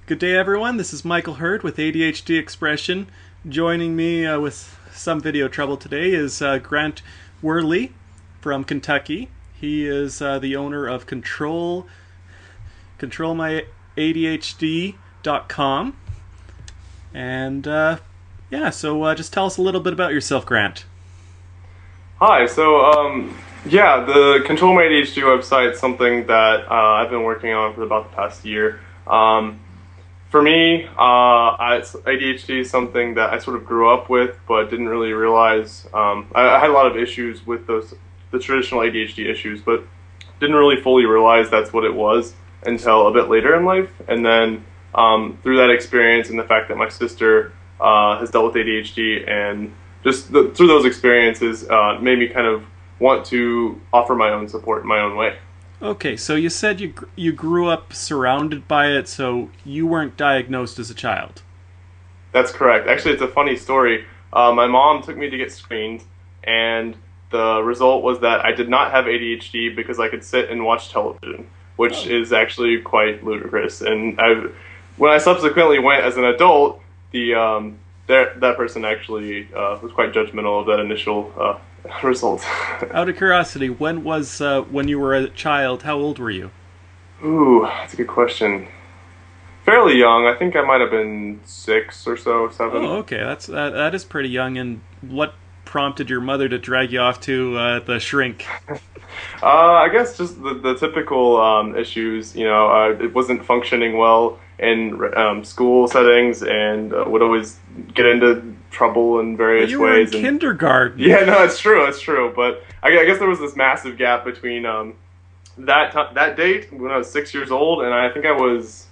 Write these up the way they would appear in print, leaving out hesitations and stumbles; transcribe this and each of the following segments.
Good day, everyone. This is Michael Hurd with ADHD Expression. Joining me with some video trouble today is Grant Weherley from Kentucky. He is the owner of Control My ADHD.com. And so just tell us a little bit about yourself, Grant. Hi, the Control My ADHD website is something that I've been working on for about the past year. For me, ADHD is something that I sort of grew up with, but didn't really realize. I had a lot of issues with the traditional ADHD issues, but didn't really fully realize that's what it was until a bit later in life. And then through that experience and the fact that my sister has dealt with ADHD, and just through those experiences, made me kind of want to offer my own support in my own way. Okay, so you said you grew up surrounded by it, so you weren't diagnosed as a child. That's correct. Actually, it's a funny story. My mom took me to get screened, and the result was that I did not have ADHD because I could sit and watch television, which is actually quite ludicrous. And when I subsequently went as an adult, that person actually was quite judgmental of that initial result. Out of curiosity, when you were a child, how old were you? Ooh, that's a good question. Fairly young. I think I might have been 6 or so, 7. Oh, okay. That is pretty young. And what prompted your mother to drag you off to the shrink? I guess just the typical issues. It wasn't functioning well in school settings, and would always get into trouble in various you ways. Were in kindergarten. Yeah, no, it's true. But I guess there was this massive gap between that date when I was 6 years old, and I think I was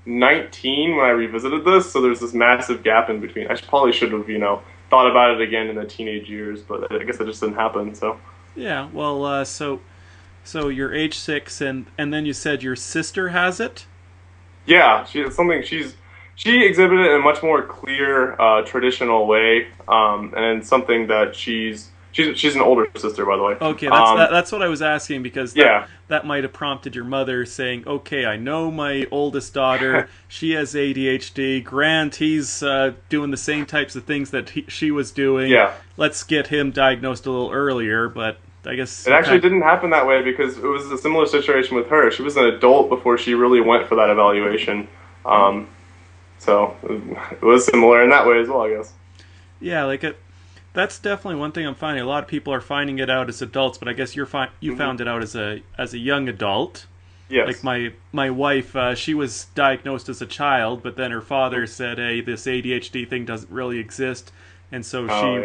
19 when I revisited this. So there's this massive gap in between. I probably should have, thought about it again in the teenage years, but I guess that just didn't happen. So. Yeah. Well, so you're age 6, and then you said your sister has it. Yeah, she exhibited it in a much more clear, traditional way, and something that she's an older sister, by the way. Okay, that's what I was asking, because yeah, that might have prompted your mother saying, okay, I know my oldest daughter, she has ADHD, Grant, he's doing the same types of things that she was doing. Yeah. Let's get him diagnosed a little earlier, but I guess it actually didn't happen that way, because it was a similar situation with her. She was an adult before she really went for that evaluation. So it was similar in that way as well, I guess. Yeah, that's definitely one thing I'm finding. A lot of people are finding it out as adults, but I guess you found it out as a young adult. Yes. Like my wife, she was diagnosed as a child, but then her father said, "Hey, this ADHD thing doesn't really exist," and so she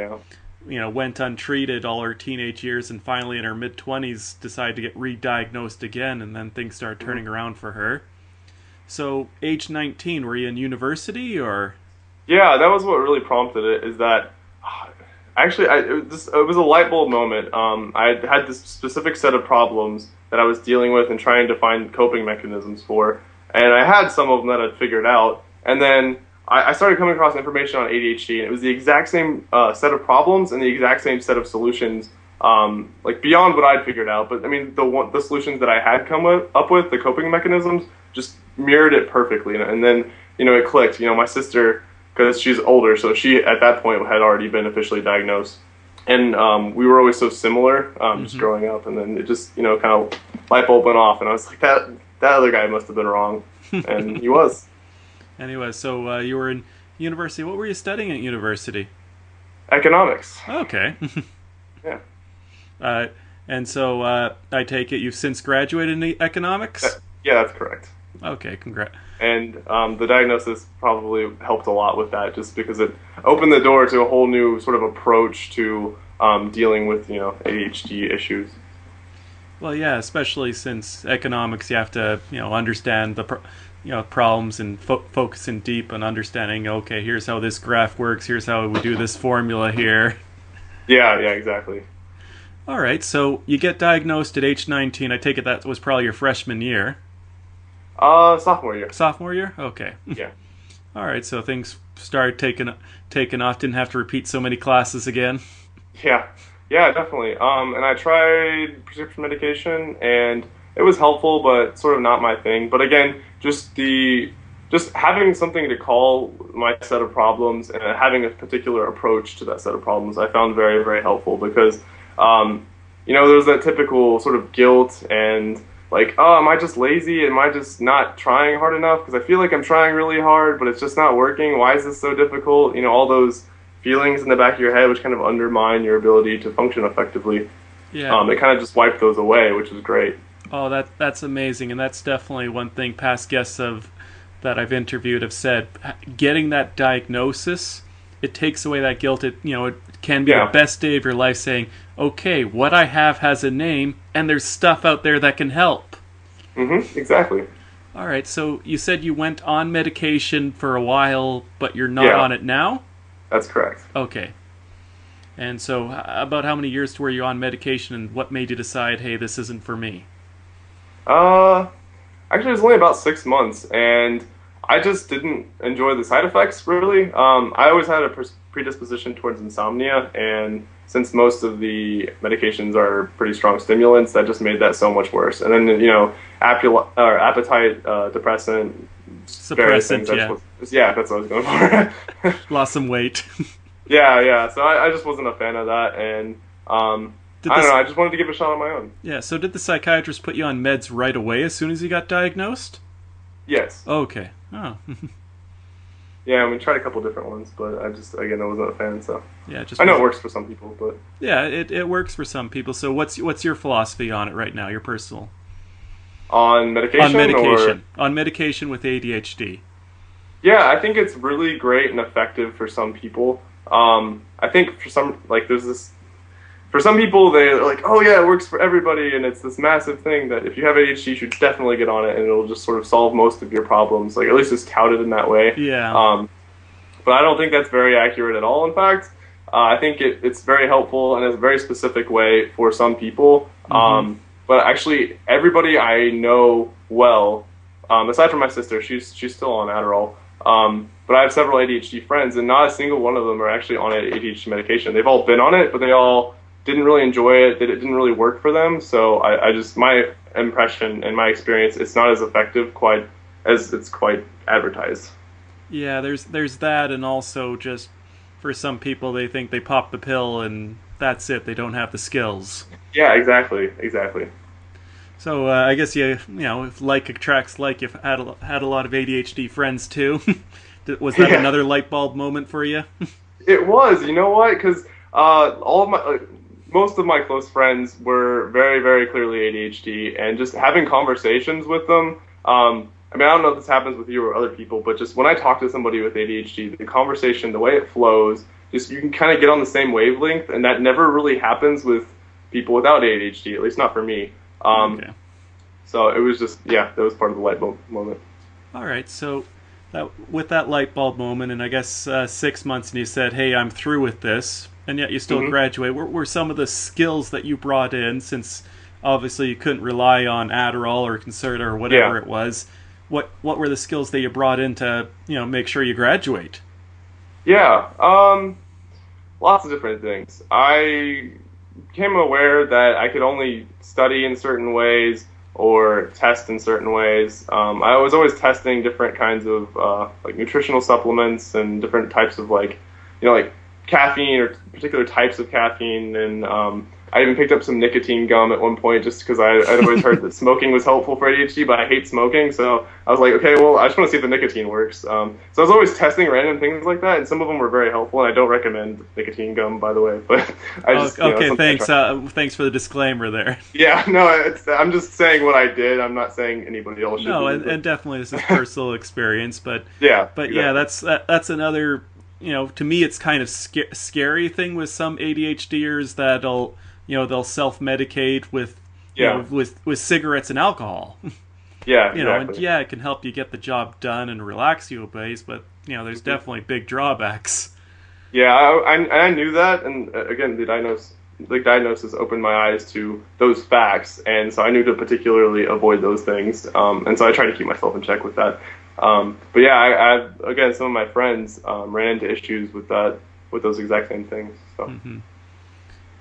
went untreated all her teenage years, and finally in her mid-20s decided to get re-diagnosed again, and then things started turning around for her. So, age 19, were you in university, or? Yeah, that was what really prompted it, is that, actually, it was a light bulb moment. I had this specific set of problems that I was dealing with and trying to find coping mechanisms for, and I had some of them that I'd figured out, and then I started coming across information on ADHD, and it was the exact same set of problems and the exact same set of solutions, like beyond what I'd figured out. But I mean, the solutions that I had come up with, the coping mechanisms, just mirrored it perfectly. And then it clicked. My sister, because she's older, so she at that point had already been officially diagnosed, and we were always so similar, just growing up. And then it just kind of light bulb went off, and I was like, that other guy must have been wrong, and he was. Anyway, so you were in university. What were you studying at university? Economics. Okay. Yeah. And so I take it you've since graduated in economics? Yeah, that's correct. Okay, congrats. And the diagnosis probably helped a lot with that, just because it opened the door to a whole new sort of approach to dealing with ADHD issues. Well, yeah, especially since economics, you have to understand the problems and focus in deep on understanding, okay, here's how this graph works, here's how we do this formula here. Yeah, exactly. All right, so you get diagnosed at age 19. I take it that was probably your freshman year. Sophomore year. Sophomore year? Okay. Yeah. All right, so things started taking off, didn't have to repeat so many classes again. Yeah, definitely. And I tried prescription medication, and it was helpful, but sort of not my thing. But again, just the just having something to call my set of problems and having a particular approach to that set of problems, I found very, very helpful because, there's that typical sort of guilt and like, oh, am I just lazy? Am I just not trying hard enough? Because I feel like I'm trying really hard, but it's just not working. Why is this so difficult? All those feelings in the back of your head, which kind of undermine your ability to function effectively. Yeah. It kind of just wiped those away, which is great. Oh, that's amazing, and that's definitely one thing past guests that I've interviewed have said. Getting that diagnosis, it takes away that guilt. It can be the best day of your life saying, okay, what I have has a name, and there's stuff out there that can help. Mm-hmm, exactly. All right, so you said you went on medication for a while, but you're not on it now? That's correct. Okay. And so about how many years were you on medication, and what made you decide, hey, this isn't for me? Actually, it was only about 6 months, and I just didn't enjoy the side effects, really. I always had a predisposition towards insomnia, and since most of the medications are pretty strong stimulants, that just made that so much worse. And then, appetite depressant, suppressant, yeah. That's what I was going for. Lost some weight. Yeah. So I just wasn't a fan of that, and I don't know. I just wanted to give it a shot on my own. Yeah. So did the psychiatrist put you on meds right away as soon as you got diagnosed? Yes. Okay. Oh. Yeah, we tried a couple different ones, but I wasn't a fan. So yeah, I know it works for some people, but yeah, it works for some people. So what's your philosophy on it right now? Your personal on medication? On medication with ADHD. Yeah, I think it's really great and effective for some people. I think for some, for some people, they're like, oh yeah, it works for everybody, and it's this massive thing that if you have ADHD, you should definitely get on it, and it'll just sort of solve most of your problems. Like, at least it's touted in that way. Yeah. But I don't think that's very accurate at all, in fact. I think it's very helpful and it's a very specific way for some people. Mm-hmm. But actually, everybody I know well, aside from my sister, she's still on Adderall. But I have several ADHD friends, and not a single one of them are actually on ADHD medication. They've all been on it, but they all didn't really enjoy it. It didn't really work for them. So I just, my impression and my experience, it's not as effective quite as it's quite advertised. Yeah, there's that, and also just for some people, they think they pop the pill and that's it. They don't have the skills. Yeah, exactly. So I guess if like attracts like, you've had a lot of ADHD friends too. Was that another light bulb moment for you? It was. You know what? Because most of my close friends were very, very clearly ADHD, and just having conversations with them. I don't know if this happens with you or other people, but just when I talk to somebody with ADHD, the conversation, the way it flows, just you can kind of get on the same wavelength, and that never really happens with people without ADHD, at least not for me. Okay. So it was just, that was part of the light bulb moment. All right, so with that light bulb moment, and I guess 6 months, and you said, hey, I'm through with this, and yet you still graduate. What were some of the skills that you brought in, since obviously you couldn't rely on Adderall or Concerta or whatever it was? What were the skills that you brought in to make sure you graduate? Yeah, lots of different things. I became aware that I could only study in certain ways or test in certain ways. I was always testing different kinds of nutritional supplements and different types of like caffeine or particular types of caffeine, and I even picked up some nicotine gum at one point just because I'd always heard that smoking was helpful for ADHD, but I hate smoking, so I was like, okay, well, I just want to see if the nicotine works. So I was always testing random things like that, and some of them were very helpful, and I don't recommend nicotine gum, by the way, but I just... Okay, thanks. Thanks for the disclaimer there. Yeah, no, I'm just saying what I did. I'm not saying anybody else should. No, and definitely this is personal experience, but exactly. Yeah, that's another... to me, it's kind of scary thing with some ADHDers that'll, they'll self-medicate with, with cigarettes and alcohol. Yeah, exactly. And it can help you get the job done and relax you a ways, but there's definitely big drawbacks. Yeah, I knew that, and again, the diagnosis opened my eyes to those facts, and so I knew to particularly avoid those things, and so I tried to keep myself in check with that. But yeah, I again, some of my friends ran into issues with those exact same things. So. Mm-hmm.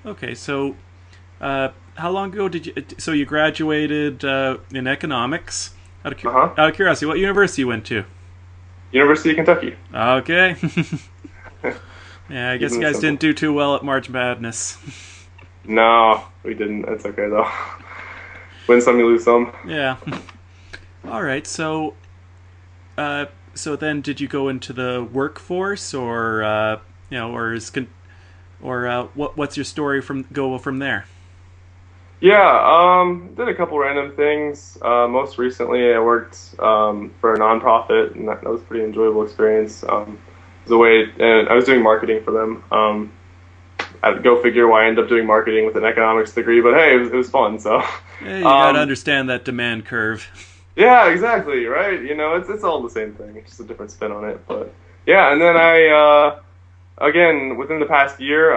Okay, so how long ago did you graduated in economics? Out of curiosity, what university you went to? University of Kentucky. Okay. Yeah, I guess you guys didn't do too well at March Madness. No, we didn't. That's okay though. Win some, you lose some. Yeah. All right. So, so then, did you go into the workforce, or what's your story from there? Yeah, did a couple random things. Most recently, I worked for a nonprofit, and that was a pretty enjoyable experience. It was a way, and I was doing marketing for them. I'd go figure why I ended up doing marketing with an economics degree, but hey, it was fun. So yeah, you gotta understand that demand curve. Yeah, exactly, right? It's all the same thing, it's just a different spin on it. But yeah, and then I again within the past year,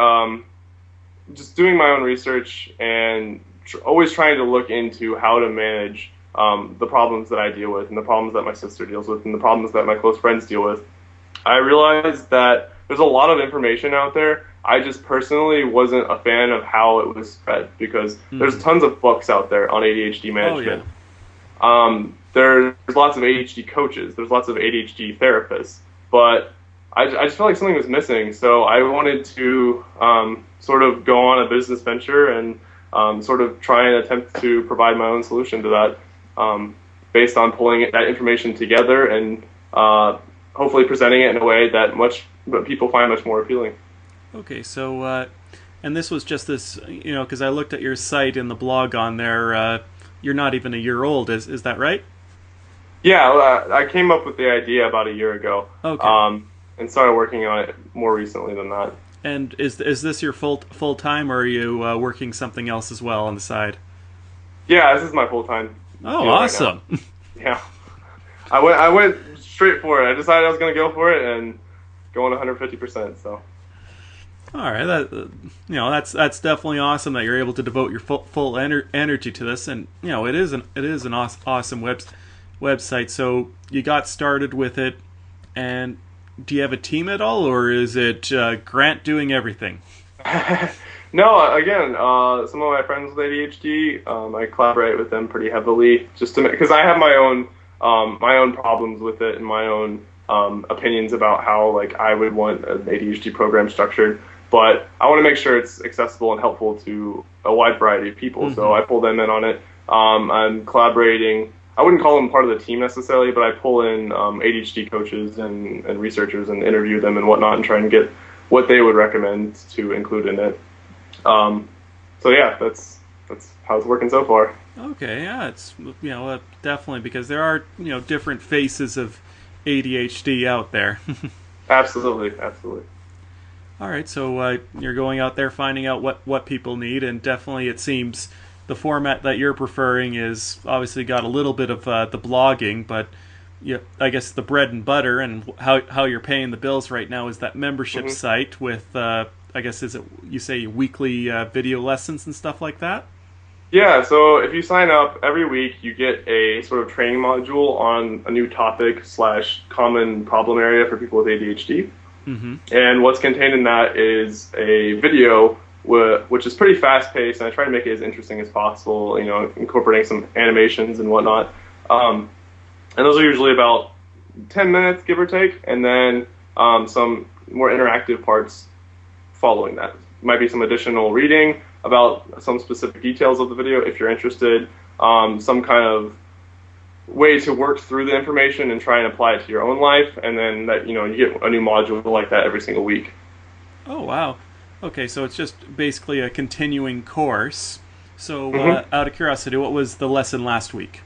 just doing my own research and always trying to look into how to manage the problems that I deal with, and the problems that my sister deals with, and the problems that my close friends deal with. I realized that there's a lot of information out there. I just personally wasn't a fan of how it was spread, because there's tons of books out there on ADHD management. Oh, yeah. There's lots of ADHD coaches. There's lots of ADHD therapists. But I just felt like something was missing. So I wanted to sort of go on a business venture and sort of try and attempt to provide my own solution to that, based on pulling that information together and hopefully presenting it in a way that people find much more appealing. Okay, so and this was just this, because I looked at your site and the blog on there. You're not even a year old, is that right? Yeah, I came up with the idea about a year ago. Okay. And started working on it more recently than that. And is this your full time, or are you working something else as well on the side? Yeah, this is my full time. Oh, awesome! Right yeah, I went straight for it. I decided I was going to go for it and going 150%. So. All right, that's definitely awesome that you're able to devote your full energy to this, and it is an awesome website. So you got started with it, and do you have a team at all, or is it Grant doing everything? No, again, some of my friends with ADHD, I collaborate with them pretty heavily, just because I have my own problems with it and my own opinions about how I would want an ADHD program structured. But I want to make sure it's accessible and helpful to a wide variety of people. Mm-hmm. So I pull them in on it. I'm collaborating. I wouldn't call them part of the team necessarily, but I pull in ADHD coaches and researchers and interview them and whatnot and try and get what they would recommend to include in it. So yeah, that's how it's working so far. Okay, yeah, it's definitely, because there are different faces of ADHD out there. Absolutely. All right, so you're going out there finding out what people need, and definitely it seems the format that you're preferring is obviously got a little bit of the blogging, but I guess the bread and butter and how you're paying the bills right now is that membership site with, I guess, is it, you say, weekly video lessons and stuff like that? Yeah, so if you sign up every week, you get a sort of training module on a new topic / common problem area for people with ADHD. Mm-hmm. And what's contained in that is a video which is pretty fast-paced, and I try to make it as interesting as possible, incorporating some animations and whatnot. And those are usually about 10 minutes, give or take, and then some more interactive parts following that. Might be some additional reading about some specific details of the video if you're interested, some kind of way to work through the information and try and apply it to your own life, and then that you get a new module like that every single week. Oh wow. Okay, so it's just basically a continuing course. So out of curiosity, what was the lesson last week?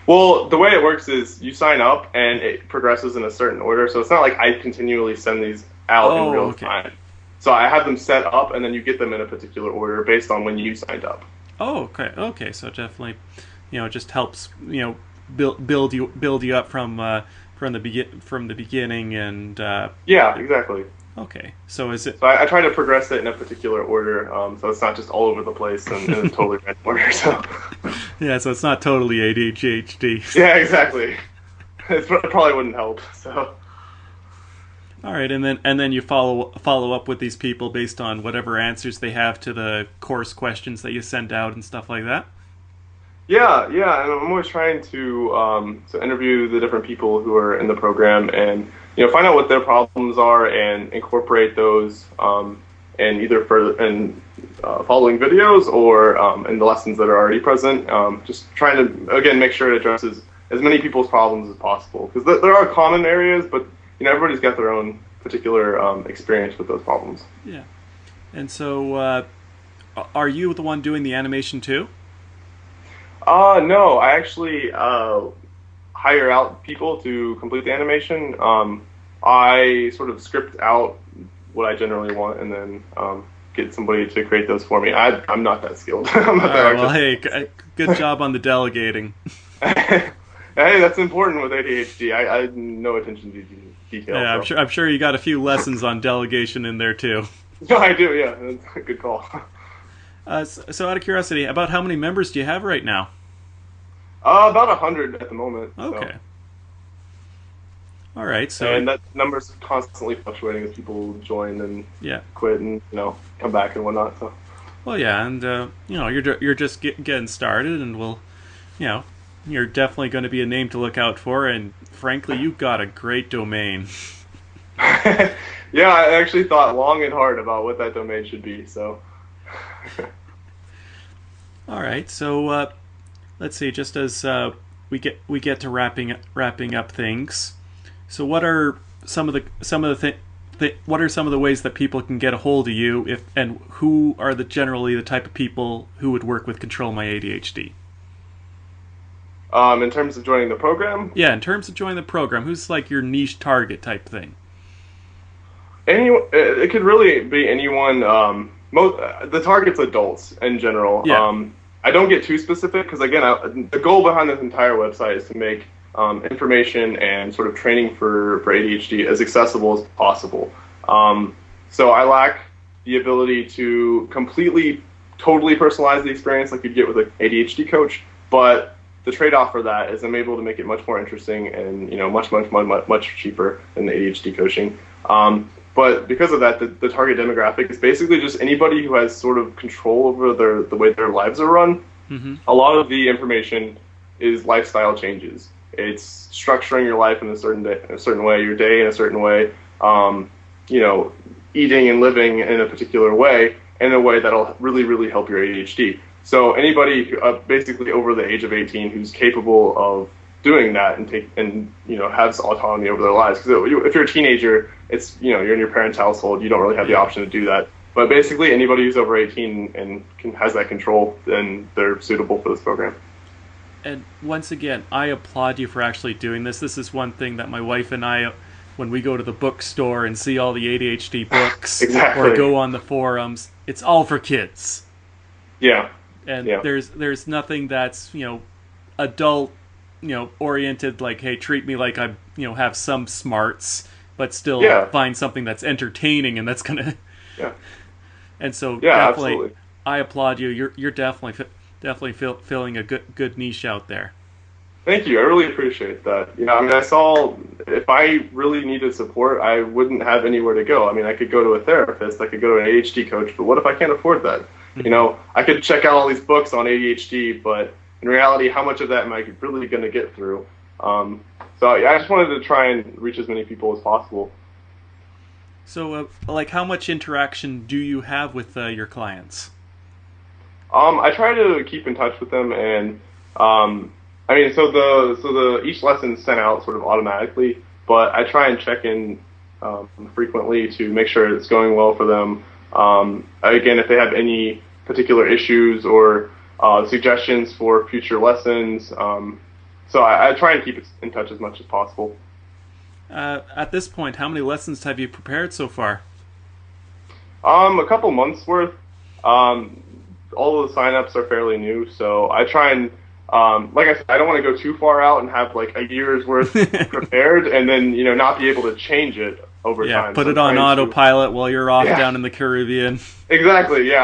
Well, the way it works is you sign up and it progresses in a certain order, so it's not like I continually send these out in real time. So I have them set up, and then you get them in a particular order based on when you signed up. Oh, okay. So definitely, it just helps, build you up from the beginning, and yeah, exactly. Okay, so is it? So I try to progress it in a particular order, so it's not just all over the place and in a totally random order. So yeah, so it's not totally ADHD. Yeah, exactly. It probably wouldn't help. So. All right, and then you follow up with these people based on whatever answers they have to the course questions that you send out and stuff like that. Yeah, and I'm always trying to interview the different people who are in the program and find out what their problems are and incorporate those in either further in following videos or in the lessons that are already present. Just trying to again make sure it addresses as many people's problems as possible because there are common areas, but everybody's got their own particular experience with those problems. Yeah, and so are you the one doing the animation too? No, I actually hire out people to complete the animation. I sort of script out what I generally want and then get somebody to create those for me. I'm not that skilled. I'm not that well, hey, good job on the delegating. Hey, that's important with ADHD. I no attention to detail. Yeah, so. I'm sure you got a few lessons on delegation in there too. No, I do. Yeah, that's a good call. So out of curiosity, about how many members do you have right now? About 100 at the moment. Okay. So. All right. So and that number's constantly fluctuating as people join and quit and come back and whatnot. So. Well, yeah, and you're just getting started, and you're definitely going to be a name to look out for. And frankly, you've got a great domain. Yeah, I actually thought long and hard about what that domain should be. So. All right, so let's see. Just as we get to wrapping up things, so what are some of the ways that people can get a hold of you, and who are generally the type of people who would work with Control My ADHD? In terms of joining the program? Yeah, in terms of joining the program, who's like your niche target type thing? It could really be anyone. The target's adults in general. Yeah. I don't get too specific because, again, the goal behind this entire website is to make information and sort of training for ADHD as accessible as possible. So I lack the ability to totally personalize the experience like you'd get with an ADHD coach, but the trade-off for that is I'm able to make it much more interesting and much cheaper than the ADHD coaching. But because of that, the target demographic is basically just anybody who has sort of control over the way their lives are run. Mm-hmm. A lot of the information is lifestyle changes. It's structuring your life in a certain way, your day in a certain way, eating and living in a particular way, in a way that'll really, really help your ADHD. So anybody basically over the age of 18 who's capable of doing that and has autonomy over their lives. Because if you're a teenager, it's you're in your parents' household, you don't really have the option to do that. But basically, anybody who's over 18 and has that control, then they're suitable for this program. And once again, I applaud you for actually doing this. This is one thing that my wife and I, when we go to the bookstore and see all the ADHD books Exactly. or go on the forums, it's all for kids. Yeah. And there's nothing that's adult oriented, like, hey, treat me like I have some smarts, but still find something that's entertaining and that's gonna. Yeah. And so definitely, absolutely. I applaud you. You're definitely filling a good niche out there. Thank you. I really appreciate that. I saw if I really needed support, I wouldn't have anywhere to go. I could go to a therapist, I could go to an ADHD coach, but what if I can't afford that? I could check out all these books on ADHD, but in reality, how much of that am I really going to get through? So I just wanted to try and reach as many people as possible. So, how much interaction do you have with your clients? I try to keep in touch with them, and each lesson is sent out sort of automatically, but I try and check in frequently to make sure it's going well for them. Again, if they have any particular issues or suggestions for future lessons. So I try and keep in touch as much as possible. At this point, how many lessons have you prepared so far? A couple months worth. All of the signups are fairly new, so I try and, like I said, I don't want to go too far out and have like a year's worth prepared and then not be able to change it over time. Yeah, put it on autopilot while you're off down in the Caribbean. Exactly. Yeah.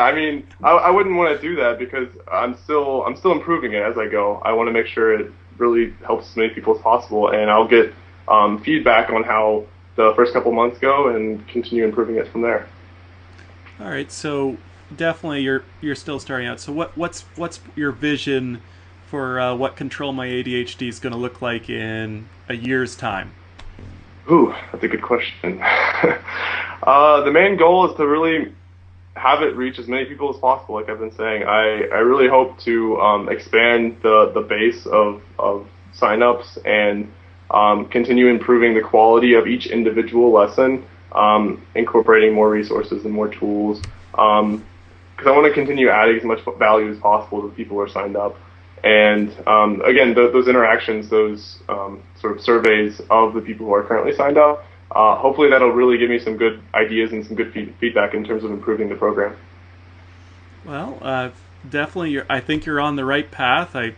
I wouldn't want to do that because I'm still improving it as I go. I want to make sure it really helps as many people as possible, and I'll get feedback on how the first couple months go and continue improving it from there. All right. So definitely you're still starting out. So what's your vision for what Control My ADHD is going to look like in a year's time? Ooh, that's a good question. The main goal is to really have it reach as many people as possible. Like I've been saying, I really hope to expand the base of signups and continue improving the quality of each individual lesson, incorporating more resources and more tools. Because I want to continue adding as much value as possible to the people who are signed up. And again, those interactions, those sort of surveys of the people who are currently signed up, hopefully that'll really give me some good ideas and some good feedback in terms of improving the program. Well, definitely, I think you're on the right path. I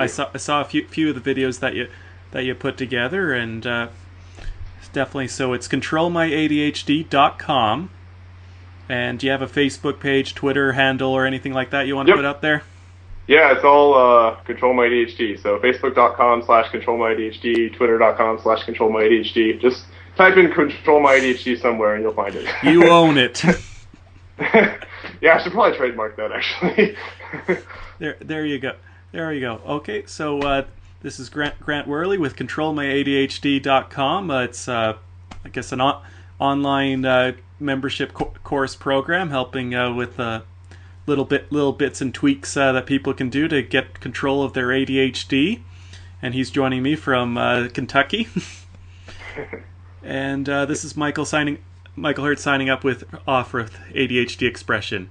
saw a few of the videos that you put together, and definitely. So it's controlmyadhd.com. And do you have a Facebook page, Twitter handle, or anything like that you want to put up there? Yeah, it's all Control My ADHD. So facebook.com/controlmyadhd, twitter.com/controlmyadhd. Just type in Control My ADHD somewhere and you'll find it. You own it. Yeah, I should probably trademark that, actually. There you go. There you go. Okay, so this is Grant Weherley with controlmyadhd.com. It's, I guess, an online membership course program helping with little bits and tweaks that people can do to get control of their ADHD. And he's joining me from Kentucky. And this is Michael Hurt signing up with ADHD Expression.